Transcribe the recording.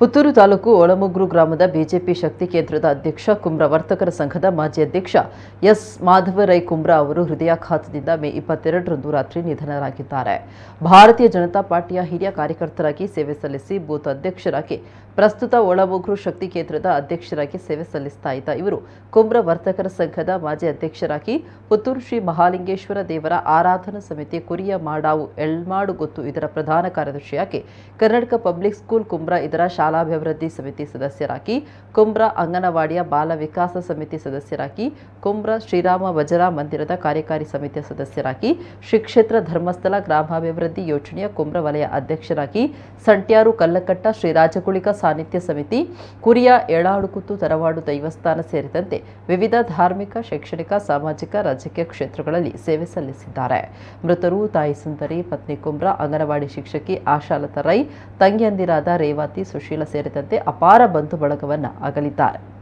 ಪುತ್ತೂರು ತಾಲೂಕು ಒಳಮುಗ್ರು ಗ್ರಾಮದ ಬಿಜೆಪಿ ಶಕ್ತಿ ಕೇಂದ್ರದ ಅಧ್ಯಕ್ಷ ಕುಂಬ್ರಾ ವರ್ತಕರ ಸಂಘದ ಮಾಜಿ ಅಧ್ಯಕ್ಷ ಎಸ್ ಮಾಧವರೈ ಕುಂಬ್ರಾ ಅವರು ಹೃದಯಾಘಾತದಿಂದ ಮೇ 22ರಂದು ರಾತ್ರಿ ನಿಧನರಾಗಿದ್ದಾರೆ. ಭಾರತೀಯ ಜನತಾ ಪಾರ್ಟಿಯ ಹಿರಿಯ ಕಾರ್ಯಕರ್ತರಾಗಿ ಸೇವೆ ಸಲ್ಲಿಸಿ ಬೂತ್ ಅಧ್ಯಕ್ಷರಾಗಿ ಪ್ರಸ್ತುತ ಒಳಮುಗ್ರು ಶಕ್ತಿ ಕೇಂದ್ರದ ಅಧ್ಯಕ್ಷರಾಗಿ ಸೇವೆ ಸಲ್ಲಿಸ್ತಾ ಇದ್ದ ಇವರು ಕುಂಬ್ರಾ ವರ್ತಕರ ಸಂಘದ ಮಾಜಿ ಅಧ್ಯಕ್ಷರಾಗಿ ಪುತ್ತೂರು ಶ್ರೀ ಮಹಾಲಿಂಗೇಶ್ವರ ದೇವರ ಆರಾಧನಾ ಸಮಿತಿ ಕುರಿಯ ಮಾಡಾವು ಎಳ್ಮಾಡು ಗೊತ್ತು ಇದರ ಪ್ರಧಾನ ಕಾರ್ಯದರ್ಶಿಯಾಗಿ ಕರ್ನಾಟಕ ಪಬ್ಲಿಕ್ ಸ್ಕೂಲ್ ಕುಂಬ್ರಾ ಇದರ ಶಾಲಾಭಿವೃದ್ಧಿ ಸಮಿತಿ ಸದಸ್ಯರಾಗಿ ಕುಂಬ್ರಾ ಅಂಗನವಾಡಿಯ ಬಾಲ ವಿಕಾಸ ಸಮಿತಿ ಸದಸ್ಯರಾಗಿ ಕುಂಬ್ರಾ ಶ್ರೀರಾಮ ಭಜನಾ ಮಂದಿರದ ಕಾರ್ಯಕಾರಿ ಸಮಿತಿಯ ಸದಸ್ಯರಾಗಿ ಶ್ರೀ ಕ್ಷೇತ್ರ ಧರ್ಮಸ್ಥಳ ಗ್ರಾಮಾಭಿವೃದ್ಧಿ ಯೋಜನೆಯ ಕುಂಬ್ರಾ ವಲಯ ಅಧ್ಯಕ್ಷರಾಗಿ ಸಂಟ್ಯಾರು ಕಲ್ಲಕಟ್ಟ ಶ್ರೀ ರಾಜಗುಳಿಕ ಸಾನ್ನಿಧ್ಯ ಸಮಿತಿ ಕುರಿಯ ಏಳಾಡುಕುತ್ತು ತರವಾಡು ದೈವಸ್ಥಾನ ಸೇರಿದಂತೆ ವಿವಿಧ ಧಾರ್ಮಿಕ ಶೈಕ್ಷಣಿಕ ಸಾಮಾಜಿಕ ರಾಜಕೀಯ ಕ್ಷೇತ್ರಗಳಲ್ಲಿ ಸೇವೆ ಸಲ್ಲಿಸಿದ್ದಾರೆ. ಮೃತರು ತಾಯಿ ಸುಂದರಿ, ಪತ್ನಿ ಕುಂಬ್ರಾ, ಅಂಗನವಾಡಿ ಶಿಕ್ಷಕಿ ಆಶಾಲತಾ ರೈ, ತಂಗಿಯಂದಿರಾದ ರೇವತಿ, ಸುಶೀಲ ಸೇರಿದಂತೆ ಅಪಾರ ಬಂಧು ಬಳಗವನ್ನು ಅಗಲಿದ್ದಾರೆ.